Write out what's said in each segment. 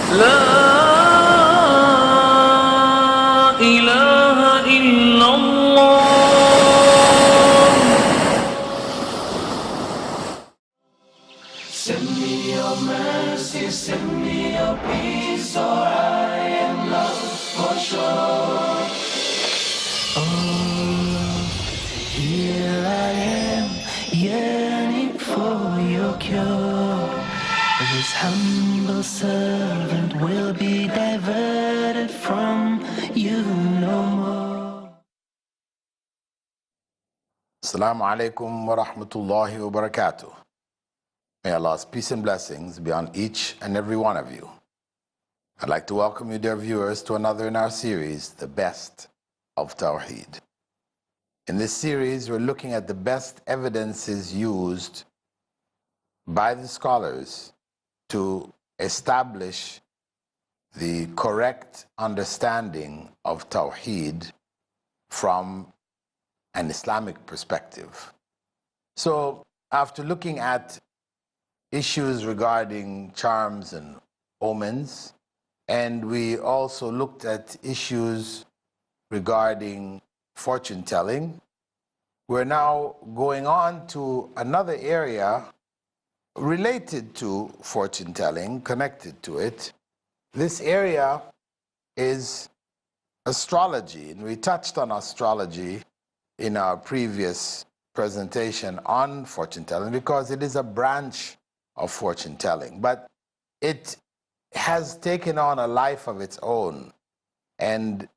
لا إله إلا الله. Send me your mercy, send me your peace, or I am lost for sure. Oh, here I am, yearning for your cure. This humble servant will be diverted from you no more. Assalamu alaikum wa rahmatullahi wa barakatuh. May Allah's peace and blessings be on each and every one of you. I'd like to welcome you, dear viewers, to another in our series, The Best of Tawheed. In this series, we're looking at the best evidences used by the scholars to establish the correct understanding of Tawheed from an Islamic perspective. So, after looking at issues regarding charms and omens, and we also looked at issues regarding fortune telling, we're now going on to another area related to fortune telling, connected to it. This area is astrology, and we touched on astrology in our previous presentation on fortune telling because it is a branch of fortune telling, but it has taken on a life of its own and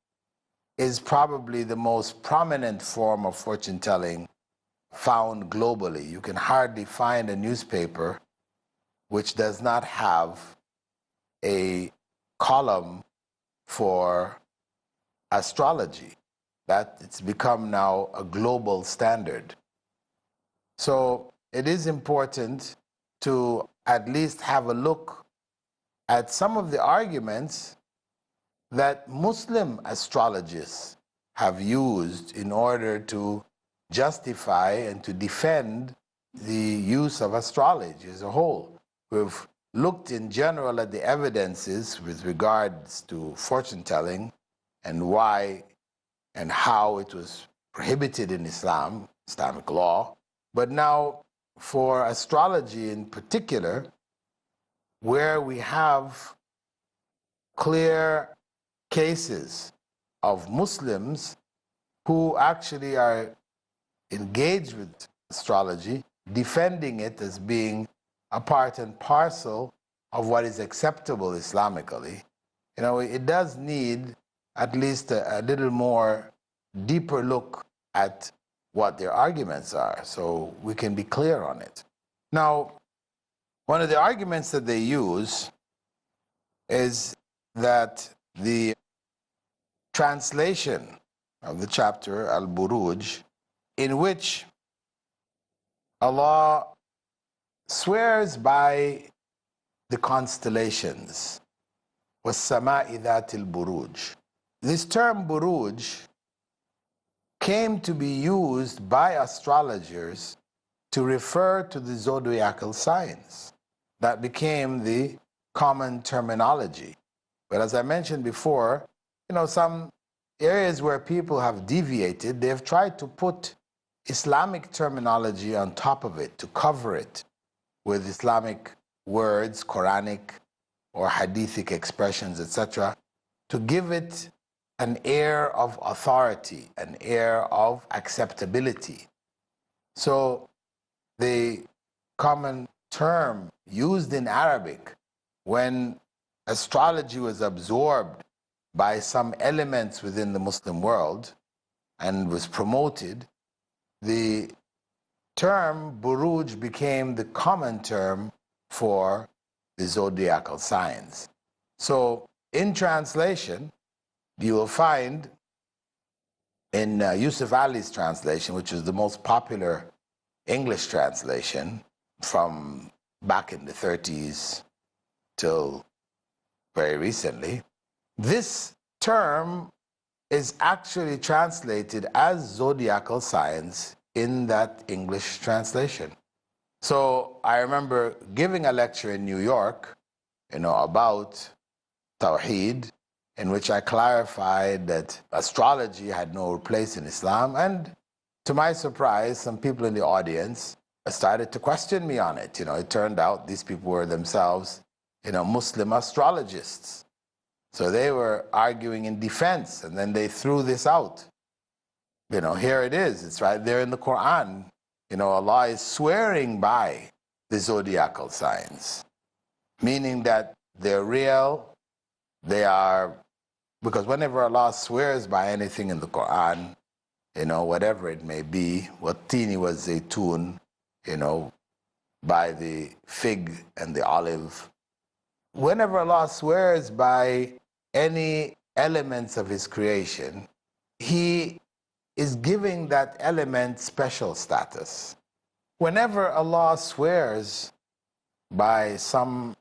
is probably the most prominent form of fortune telling found globally. You can hardly find a newspaper which does not have a column for astrology. That it's become now a global standard. So it is important to at least have a look at some of the arguments that Muslim astrologists have used in order to justify and to defend the use of astrology as a whole. We've looked in general at the evidences with regards to fortune telling and why and how it was prohibited in Islam, Islamic law. But now for astrology in particular, where we have clear cases of Muslims who actually are engaged with astrology, defending it as being a part and parcel of what is acceptable Islamically, it does need at least a little more deeper look at what their arguments are so we can be clear on it. Now, one of the arguments that they use is that the translation of the chapter, Al-Buruj, in which Allah swears by the constellations, وَالسَّمَاءِ ذَاتِ الْبُرُوجِ. This term Buruj came to be used by astrologers to refer to the zodiacal signs. That became the common terminology. But as I mentioned before, some areas where people have deviated, they've tried to put Islamic terminology on top of it, to cover it with Islamic words, Quranic or Hadithic expressions, etc., to give it an air of authority, an air of acceptability. So the common term used in Arabic when astrology was absorbed by some elements within the Muslim world and was promoted, the term Buruj became the common term for the zodiacal signs. So in translation, you will find in Yusuf Ali's translation, which is the most popular English translation from back in the 30s till very recently, this term is actually translated as zodiacal signs in that English translation. So I remember giving a lecture in New York, about Tawheed, in which I clarified that astrology had no place in Islam. And to my surprise, some people in the audience started to question me on it. It turned out these people were themselves, Muslim astrologists. So they were arguing in defense, and then they threw this out. Here it is. It's right there in the Quran. Allah is swearing by the zodiacal signs, meaning that they're real. They are, because whenever Allah swears by anything in the Quran, whatever it may be, wattini was zaytun, by the fig and the olive. Whenever Allah swears by any elements of His creation, He is giving that element special status. Whenever Allah swears by some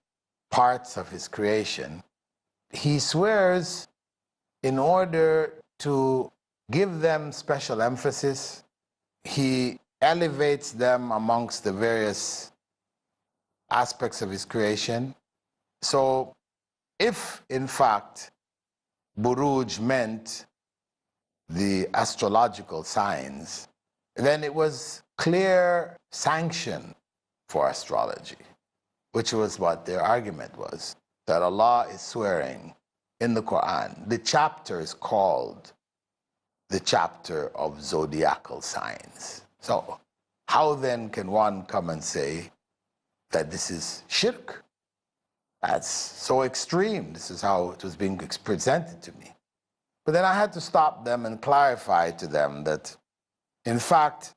parts of His creation, He swears in order to give them special emphasis. He elevates them amongst the various aspects of His creation. So if, in fact, Buruj meant the astrological signs, then it was clear sanction for astrology, which was what their argument was, that Allah is swearing in the Quran. The chapter is called the chapter of zodiacal signs. So how then can one come and say that this is shirk? That's so extreme. This is how it was being presented to me. But then I had to stop them and clarify to them that, in fact,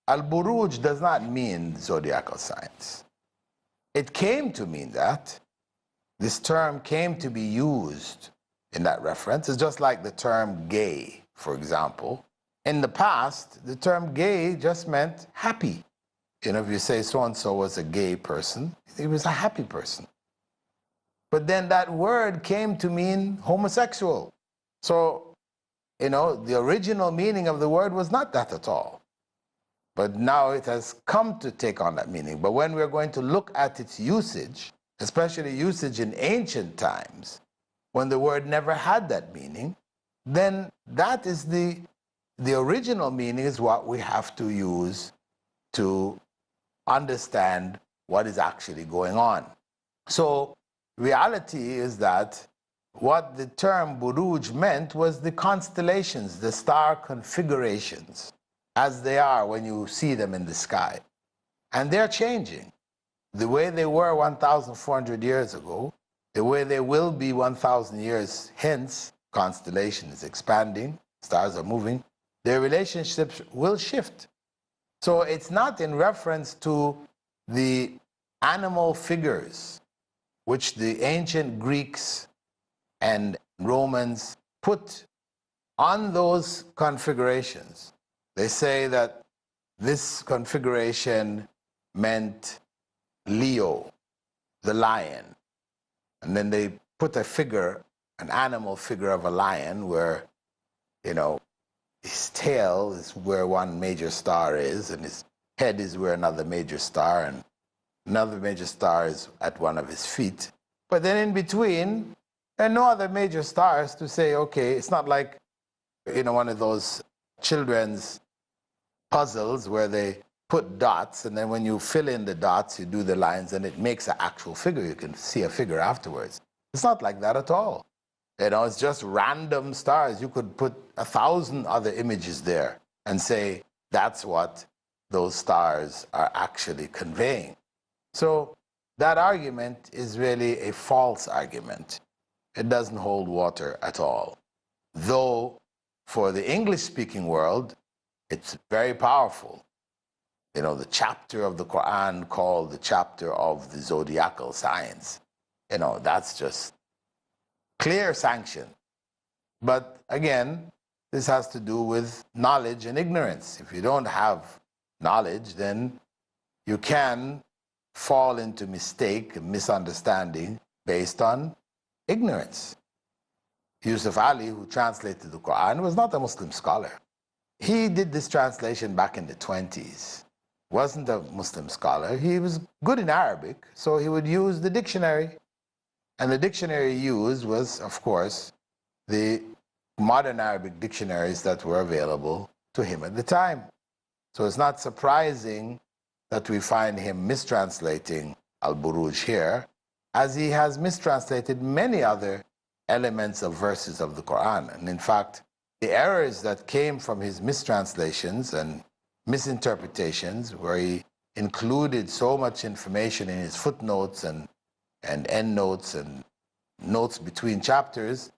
al-buruj does not mean zodiacal signs. It came to mean that. This term came to be used in that reference. It's just like the term gay, for example. In the past, the term gay just meant happy. If you say so-and-so was a gay person, he was a happy person. But then that word came to mean homosexual. So, the original meaning of the word was not that at all. But now it has come to take on that meaning. But when we're going to look at its usage, especially usage in ancient times, when the word never had that meaning, then that is the original meaning is what we have to use to understand what is actually going on. So reality is that what the term buruj meant was the constellations, the star configurations, as they are when you see them in the sky. And they're changing. The way they were 1,400 years ago, the way they will be 1,000 years hence, constellation is expanding, stars are moving, their relationships will shift. So it's not in reference to the animal figures which the ancient Greeks and Romans put on those configurations. They say that this configuration meant Leo, the lion. And then they put a figure, an animal figure of a lion where, his tail is where one major star is, and his head is where another major star, and another major star is at one of his feet. But then in between, there are no other major stars to say, okay, it's not like, one of those children's puzzles where they put dots, and then when you fill in the dots, you do the lines, and it makes an actual figure. You can see a figure afterwards. It's not like that at all. It's just random stars. You could put 1,000 other images there and say that's what those stars are actually conveying. So that argument is really a false argument. It doesn't hold water at all. Though for the English-speaking world, it's very powerful. The chapter of the Quran called the chapter of the zodiacal signs. That's just clear sanction. But again, this has to do with knowledge and ignorance. If you don't have knowledge, then you can fall into mistake and misunderstanding based on ignorance. Yusuf Ali, who translated the Quran, was not a Muslim scholar. He did this translation back in the 20s. Wasn't a Muslim scholar. He was good in Arabic, so he would use the dictionary. And the dictionary used was, of course, the modern Arabic dictionaries that were available to him at the time. So it's not surprising that we find him mistranslating Al-Buruj here, as he has mistranslated many other elements of verses of the Quran. And in fact, the errors that came from his mistranslations and misinterpretations, where he included so much information in his footnotes and endnotes and notes between chapters,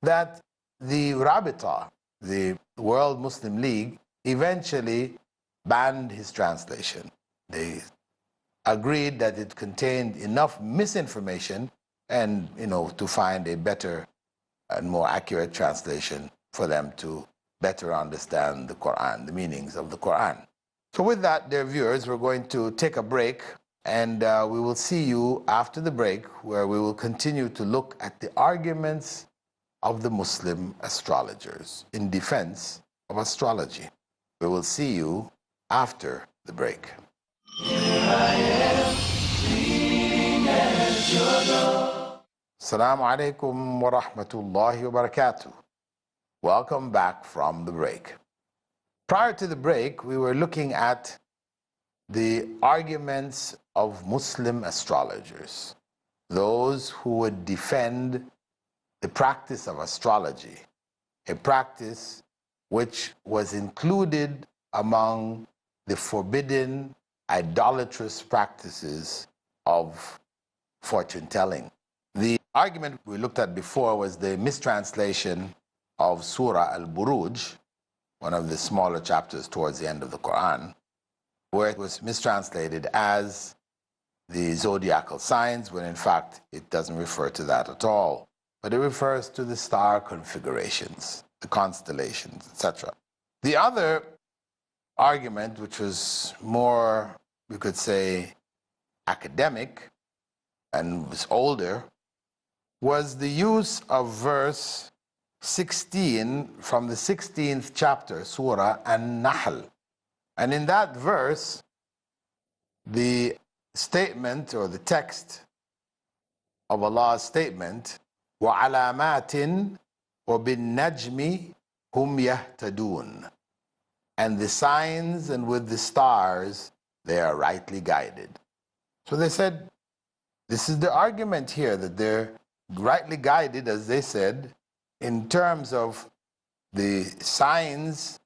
that the Rabita, the World Muslim League, eventually banned his translation. They agreed that it contained enough misinformation and, to find a better and more accurate translation for them to better understand the Quran, the meanings of the Quran. So with that, dear viewers, we're going to take a break, and we will see you after the break, where we will continue to look at the arguments of the Muslim astrologers in defense of astrology. We will see you after the break. Assalamu alaikum wa rahmatullahi wa barakatuh. Welcome back from the break. Prior to the break, we were looking at the arguments of Muslim astrologers, those who would defend the practice of astrology, a practice which was included among the forbidden, idolatrous practices of fortune telling. The argument we looked at before was the mistranslation of Surah Al-Buruj, one of the smaller chapters towards the end of the Quran, where it was mistranslated as the zodiacal signs, when in fact it doesn't refer to that at all, but it refers to the star configurations, the constellations, etc. The other argument, which was more, we could say, academic and was older, was the use of verse 16 from the 16th chapter, Surah An-Nahl. And in that verse, the statement or the text of Allah's statement, وَعَلَامَاتٍ وَبِالنَّجْمِ هُمْ يَهْتَدُونَ, and the signs and with the stars they are rightly guided. So they said, this is the argument here, that they're rightly guided, as they said, in terms of the signs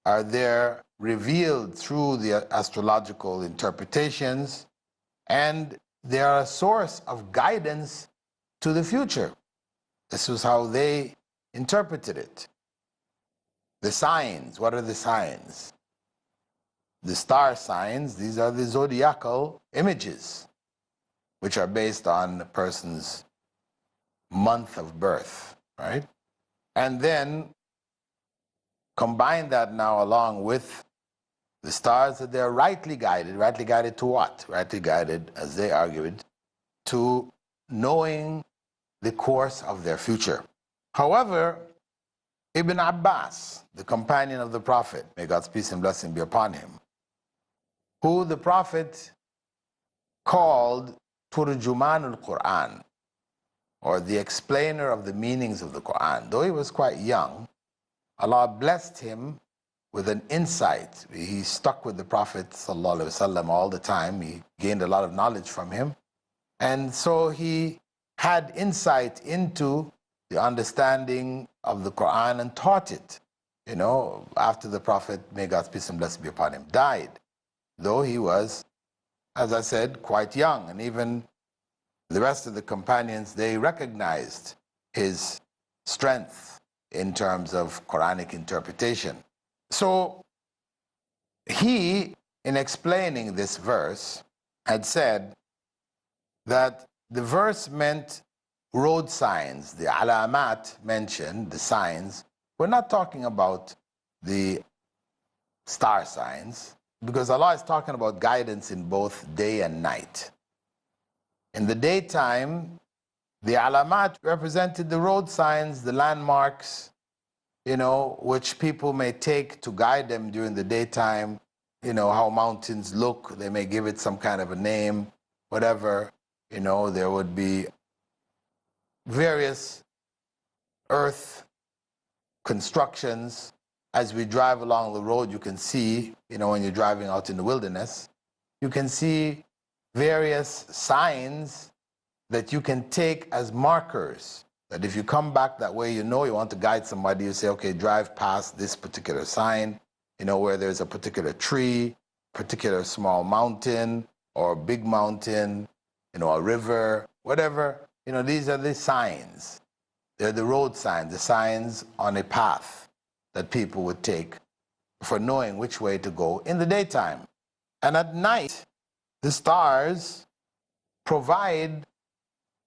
are there revealed through the astrological interpretations, and they are a source of guidance to the future. This was how they interpreted it. The signs, what are the signs? The star signs, these are the zodiacal images, which are based on a person's month of birth, right? And then combine that now along with the stars, that they're rightly guided to what? Rightly guided, as they argued, to knowing the course of their future. However, Ibn Abbas, the companion of the Prophet, may God's peace and blessing be upon him, who the Prophet called Turjuman al-Quran, or the explainer of the meanings of the Quran. Though he was quite young, Allah blessed him with an insight. He stuck with the Prophet ﷺ all the time. He gained a lot of knowledge from him. And so he had insight into the understanding of the Quran and taught it, after the Prophet, may God's peace and blessing be upon him, died. Though he was, as I said, quite young. And even the rest of the companions, they recognized his strength in terms of Quranic interpretation. So he, in explaining this verse, had said that the verse meant road signs. The alamat mentioned, the signs. We're not talking about the star signs, because Allah is talking about guidance in both day and night. In the daytime, the alamat represented the road signs, the landmarks, which people may take to guide them during the daytime. How mountains look, they may give it some kind of a name, whatever. There would be various earth constructions. As we drive along the road, you can see, when you're driving out in the wilderness, you can see various signs that you can take as markers. That if you come back that way, you want to guide somebody, you say, okay, drive past this particular sign, where there's a particular tree, particular small mountain, or a big mountain, a river, whatever. These are the signs. They're the road signs, the signs on a path that people would take for knowing which way to go in the daytime. And at night, the stars provide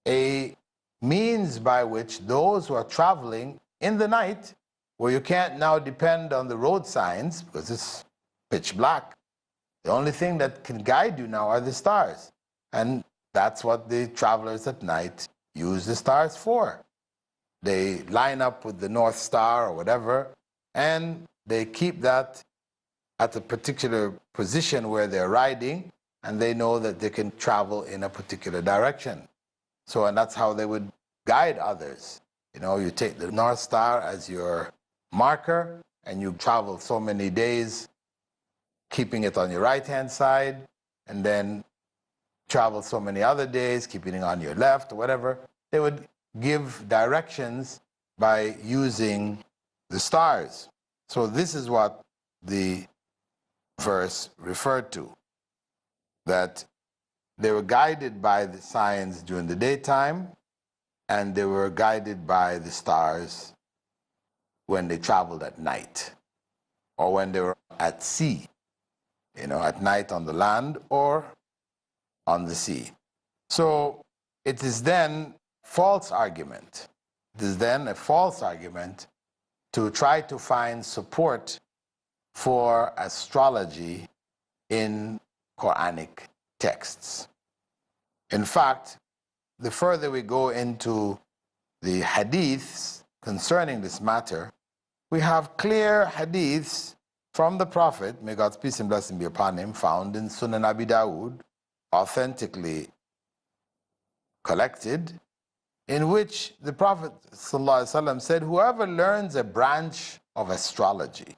a means by which those who are traveling in the night, where you can't now depend on the road signs because it's pitch black, the only thing that can guide you now are the stars. And that's what the travelers at night use the stars for. They line up with the North Star or whatever, and they keep that at a particular position where they're riding, and they know that they can travel in a particular direction. So, and that's how they would guide others. You take the North Star as your marker, and you travel so many days keeping it on your right-hand side, and then travel so many other days keeping it on your left or whatever. They would give directions by using the stars. So this is what the verse referred to, that they were guided by the signs during the daytime, and they were guided by the stars when they traveled at night, or when they were at sea, at night on the land or on the sea. So it is then false argument. It is then a false argument to try to find support for astrology in Quranic texts. In fact, the further we go into the hadiths concerning this matter, we have clear hadiths from the Prophet, may God's peace and blessing be upon him, found in Sunan Abi Dawud, authentically collected, in which the Prophet ﷺ said, whoever learns a branch of astrology,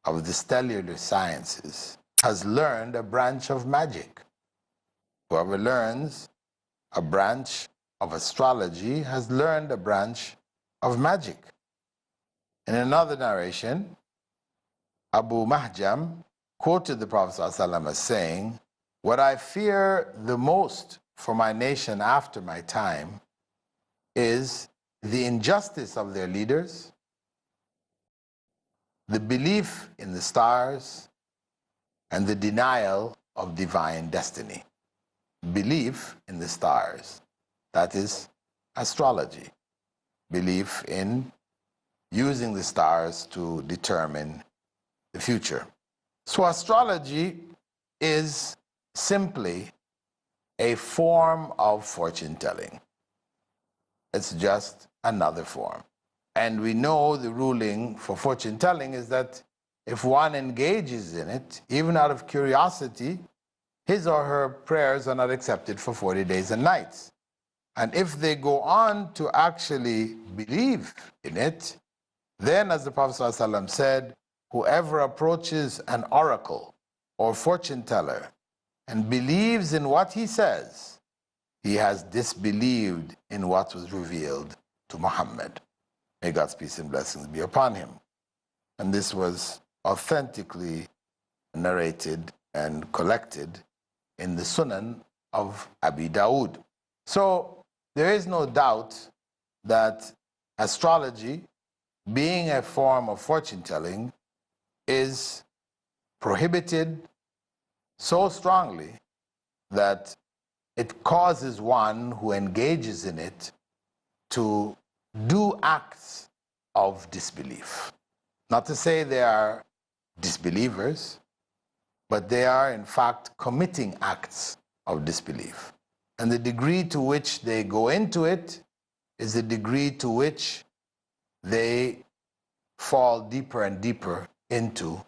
of the stellar sciences, has learned a branch of magic. Whoever learns a branch of astrology has learned a branch of magic. In another narration, Abu Mahjam quoted the Prophet ﷺ as saying, what I fear the most for my nation after my time is the injustice of their leaders, the belief in the stars, and the denial of divine destiny. Belief in the stars, that is astrology. Belief in using the stars to determine the future. So astrology is simply a form of fortune telling. It's just another form. And we know the ruling for fortune telling is that if one engages in it, even out of curiosity, his or her prayers are not accepted for 40 days and nights. And if they go on to actually believe in it, then, as the Prophet ﷺ said, whoever approaches an oracle or fortune teller and believes in what he says, he has disbelieved in what was revealed to Muhammad. May God's peace and blessings be upon him. And this was authentically narrated and collected in the Sunan of Abi Dawud. So there is no doubt that astrology, being a form of fortune telling, is prohibited so strongly that it causes one who engages in it to do acts of disbelief. Not to say they are disbelievers, but they are in fact committing acts of disbelief. And the degree to which they go into it is the degree to which they fall deeper and deeper into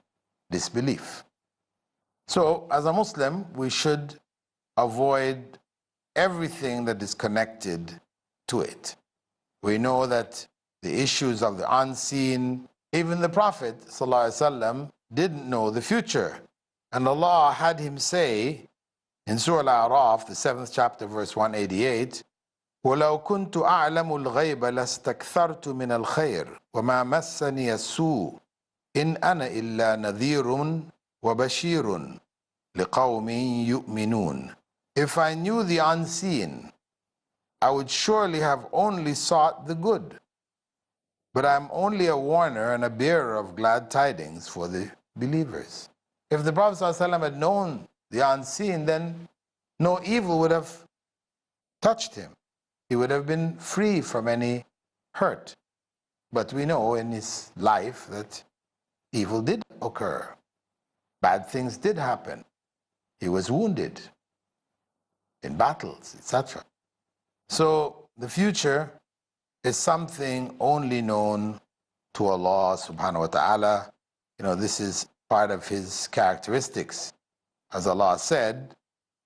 disbelief. So as a Muslim, we should avoid everything that is connected to it. We know that the issues of the unseen, even the Prophet ﷺ didn't know the future. And Allah had him say in Surah Al-A'raf, the 7th chapter, verse 188, وَلَوْ كُنْتُ أَعْلَمُ الْغَيْبَ لَاسْتَكْثَرْتُ مِنَ الْخَيْرِ وَمَا مَسَّنِيَ السُّوءُ إِنْ أَنَا إِلَّا نَذِيرٌ وَبَشِيرٌ لِقَوْمٍ يُؤْمِنُونَ. If I knew the unseen, I would surely have only sought the good. But I'm only a warner and a bearer of glad tidings for the believers. If the Prophet ﷺ had known the unseen, then no evil would have touched him. He would have been free from any hurt. But we know in his life that evil did occur. Bad things did happen. He was wounded in battles, etc. So the future is something only known to Allah subhanahu wa ta'ala. This is part of his characteristics. As Allah said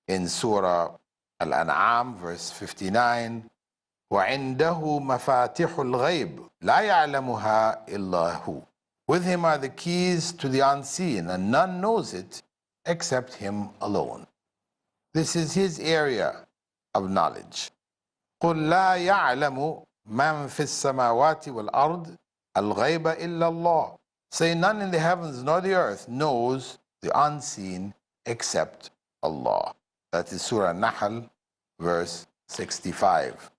in Surah Al-An'am, verse 59, وَعِنْدَهُ مَفَاتِحُ الْغَيْبِ لَا يَعْلَمُهَا إِلَّا هُ. With him are the keys to the unseen, and none knows it except him alone. This is his area of knowledge. قُلْ لَا يَعْلَمُ مَنْ فِي السَّمَاوَاتِ وَالْأَرْضِ الْغَيْبَ إِلَّا اللَّهِ. Say, none in the heavens nor the earth knows the unseen except Allah. That is Surah Nahl, verse 65.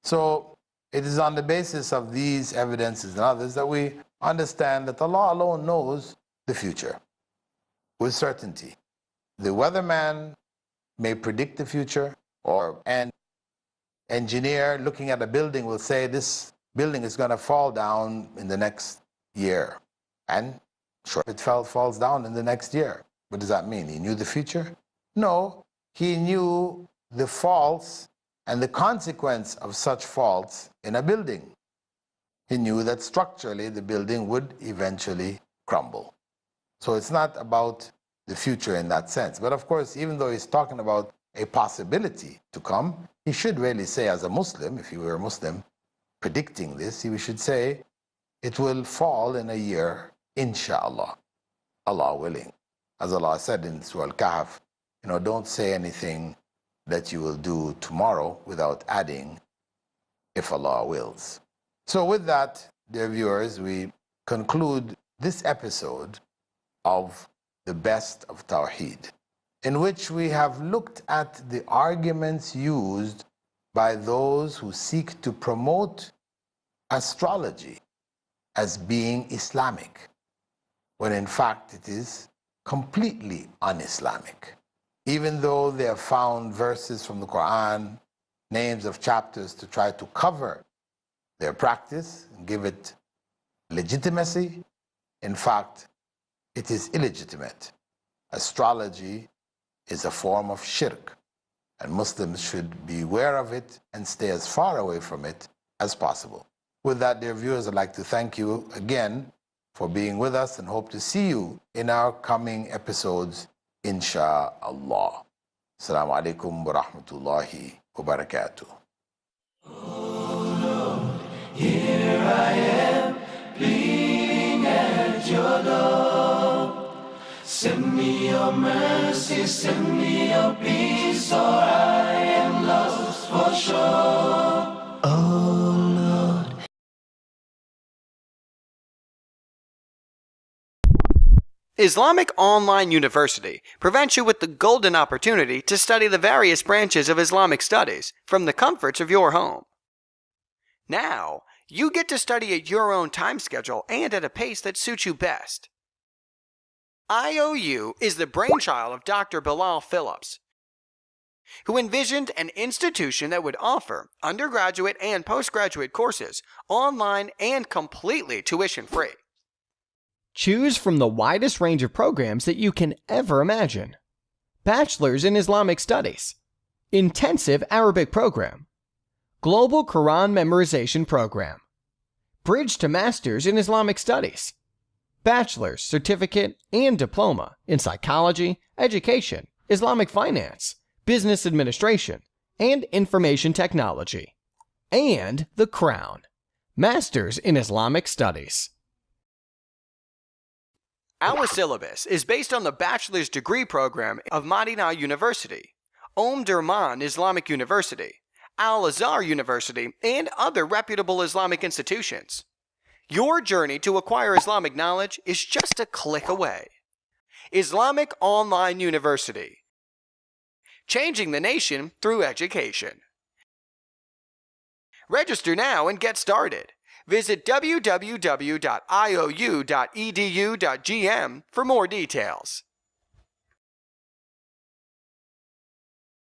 So it is on the basis of these evidences and others that we understand that Allah alone knows the future with certainty. The weatherman may predict the future, or an engineer looking at a building will say this building is going to fall down in the next year. And sure, it falls down in the next year. What does that mean? He knew the future? No, he knew the faults and the consequence of such faults in a building. He knew that structurally the building would eventually crumble. So it's not about the future in that sense. But of course, even though he's talking about a possibility to come, he should really say, as a Muslim, if he were a Muslim predicting this, he should say, it will fall in a year, inshallah, Allah willing. As Allah said in Surah Al-Kahf, don't say anything that you will do tomorrow without adding, if Allah wills. So with that, dear viewers, we conclude this episode of The Best of Tawheed, in which we have looked at the arguments used by those who seek to promote astrology as being Islamic, when in fact it is completely un-Islamic. Even though they have found verses from the Quran, names of chapters to try to cover their practice and give it legitimacy, in fact, it is illegitimate. Astrology is a form of shirk, and Muslims should be aware of it and stay as far away from it as possible. With that, dear viewers, I'd like to thank you again for being with us and hope to see you in our coming episodes, insha'Allah. Assalamu alaikum wa rahmatullahi wa barakatuh. Here I am, pleading at your door. Send me your mercy, send me your peace, or I am lost for sure. Oh Lord. Islamic Online University presents you with the golden opportunity to study the various branches of Islamic studies from the comforts of your home. Now, you get to study at your own time schedule and at a pace that suits you best. IOU is the brainchild of Dr. Bilal Phillips, who envisioned an institution that would offer undergraduate and postgraduate courses online and completely tuition-free. Choose from the widest range of programs that you can ever imagine. Bachelor's in Islamic Studies, Intensive Arabic Program, Global Quran Memorization Program, Bridge to Master's in Islamic Studies, Bachelor's, Certificate, and Diploma in Psychology, Education, Islamic Finance, Business Administration, and Information Technology. And the crown, Masters in Islamic Studies. Our syllabus is based on the bachelor's degree program of Madinah University, Durman Islamic University, Al-Azhar University, and other reputable Islamic institutions. Your journey to acquire Islamic knowledge is just a click away. Islamic Online University, changing the nation through education. Register now and get started. Visit www.iou.edu.gm for more details.